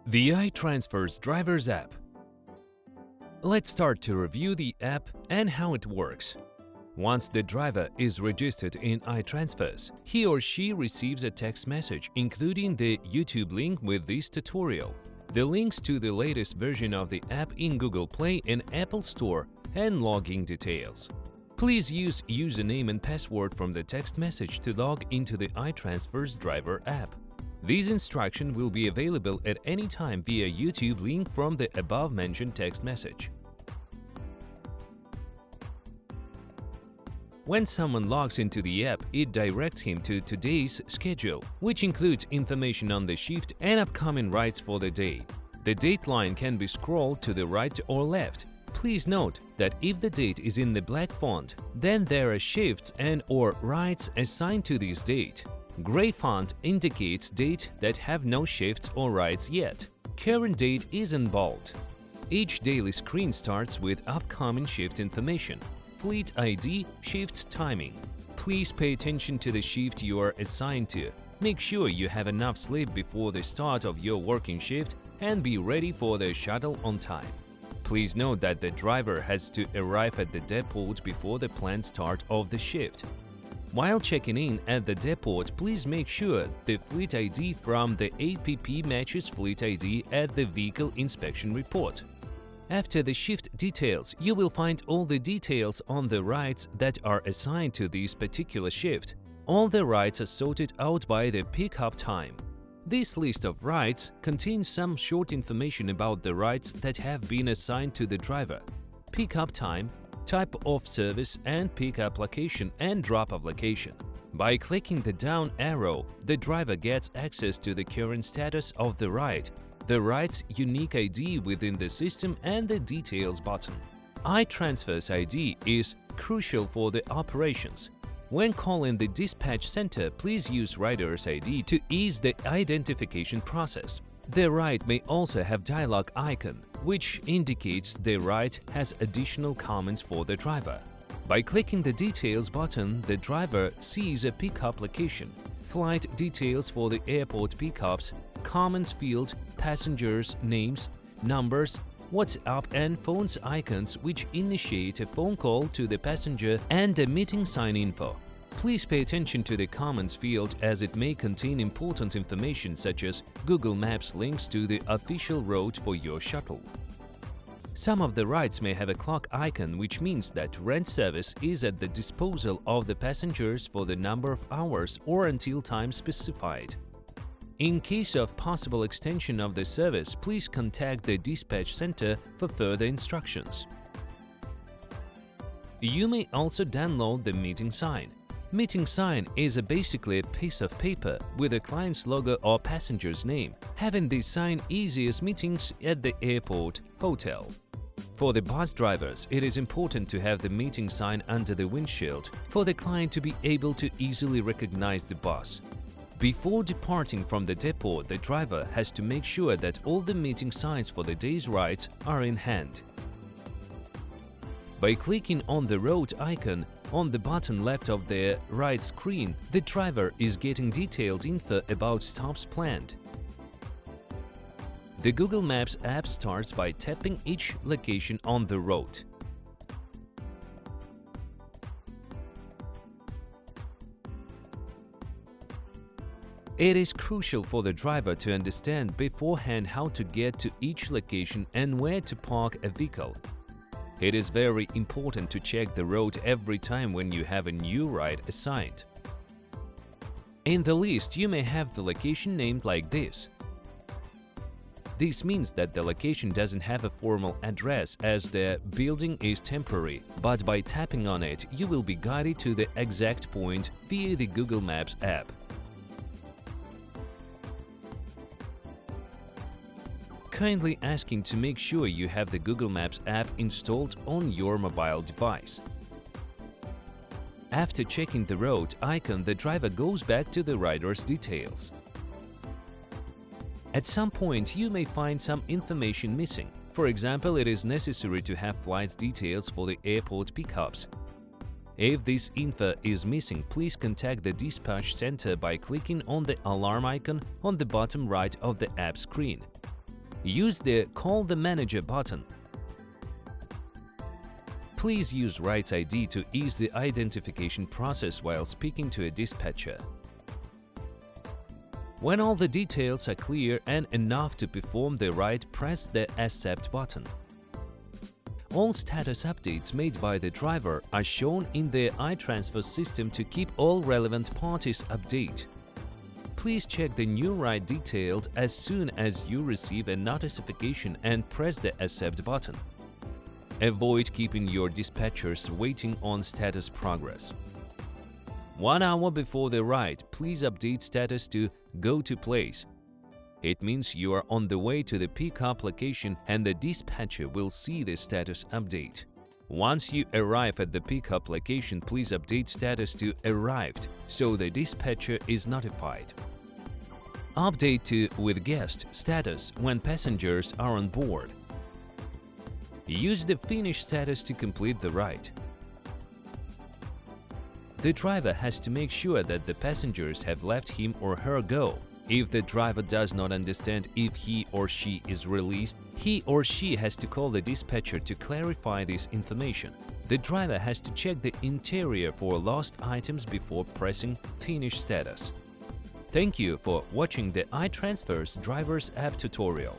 The iTransfers Drivers app. Let's start to review the app and how it works. Once the driver is registered in iTransfers, he or she receives a text message including the YouTube link with this tutorial, the links to the latest version of the app in Google Play and Apple Store, and login details. Please use username and password from the text message to log into the iTransfers Driver app. These instructions will be available at any time via YouTube link from the above-mentioned text message. When someone logs into the app, it directs him to today's schedule, which includes information on the shift and upcoming rides for the day. The date line can be scrolled to the right or left. Please note that if the date is in the black font, then there are shifts and/or rides assigned to this date. Gray font indicates dates that have no shifts or rides yet. Current date is in bold. Each daily screen starts with upcoming shift information. Fleet ID, shifts timing. Please pay attention to the shift you are assigned to. Make sure you have enough sleep before the start of your working shift and be ready for the shuttle on time. Please note that the driver has to arrive at the depot before the planned start of the shift. While checking in at the depot, please make sure the fleet ID from the app matches fleet ID at the vehicle inspection report. After the shift details, you will find all the details on the rides that are assigned to this particular shift. All the rides are sorted out by the pickup time. This list of rides contains some short information about the rides that have been assigned to the driver, pickup time, type of service and pickup location and drop-off location. By clicking the down arrow, the driver gets access to the current status of the ride, the ride's unique ID within the system and the Details button. iTransfers ID is crucial for the operations. When calling the dispatch center, please use rider's ID to ease the identification process. The ride may also have dialog icon, which indicates the ride has additional comments for the driver. By clicking the Details button, the driver sees a pickup location, flight details for the airport pickups, comments field, passengers' names, numbers, WhatsApp and phones icons which initiate a phone call to the passenger, and a meeting sign info. Please pay attention to the comments field as it may contain important information such as Google Maps links to the official route for your shuttle. Some of the rides may have a clock icon, which means that rent service is at the disposal of the passengers for the number of hours or until time specified. In case of possible extension of the service, please contact the dispatch center for further instructions. You may also download the meeting sign. Meeting sign is basically a piece of paper with a client's logo or passenger's name. Having this sign eases meetings at the airport, hotel. For the bus drivers, it is important to have the meeting sign under the windshield for the client to be able to easily recognize the bus. Before departing from the depot, the driver has to make sure that all the meeting signs for the day's rides are in hand. By clicking on the road icon on the bottom left of the ride screen, the driver is getting detailed info about stops planned. The Google Maps app starts by tapping each location on the road. It is crucial for the driver to understand beforehand how to get to each location and where to park a vehicle. It is very important to check the road every time when you have a new ride assigned. In the list, you may have the location named like this. This means that the location doesn't have a formal address as the building is temporary, but by tapping on it, you will be guided to the exact point via the Google Maps app. Kindly asking to make sure you have the Google Maps app installed on your mobile device. After checking the road icon, the driver goes back to the rider's details. At some point, you may find some information missing. For example, it is necessary to have flight details for the airport pickups. If this info is missing, please contact the dispatch center by clicking on the alarm icon on the bottom right of the app screen. Use the Call the Manager button. Please use Rides ID to ease the identification process while speaking to a dispatcher. When all the details are clear and enough to perform the ride, press the Accept button. All status updates made by the driver are shown in the iTransfers system to keep all relevant parties updated. Please check the new ride detailed as soon as you receive a notification and press the Accept button. Avoid keeping your dispatchers waiting on status progress. 1 hour before the ride, please update status to Go to Place. It means you are on the way to the pickup location and the dispatcher will see the status update. Once you arrive at the pickup location, please update status to Arrived so the dispatcher is notified. Update to With Guest status when passengers are on board. Use the Finish status to complete the ride. The driver has to make sure that the passengers have left him or her go. If the driver does not understand if he or she is released, he or she has to call the dispatcher to clarify this information. The driver has to check the interior for lost items before pressing Finish status. Thank you for watching the iTransfers Drivers app tutorial.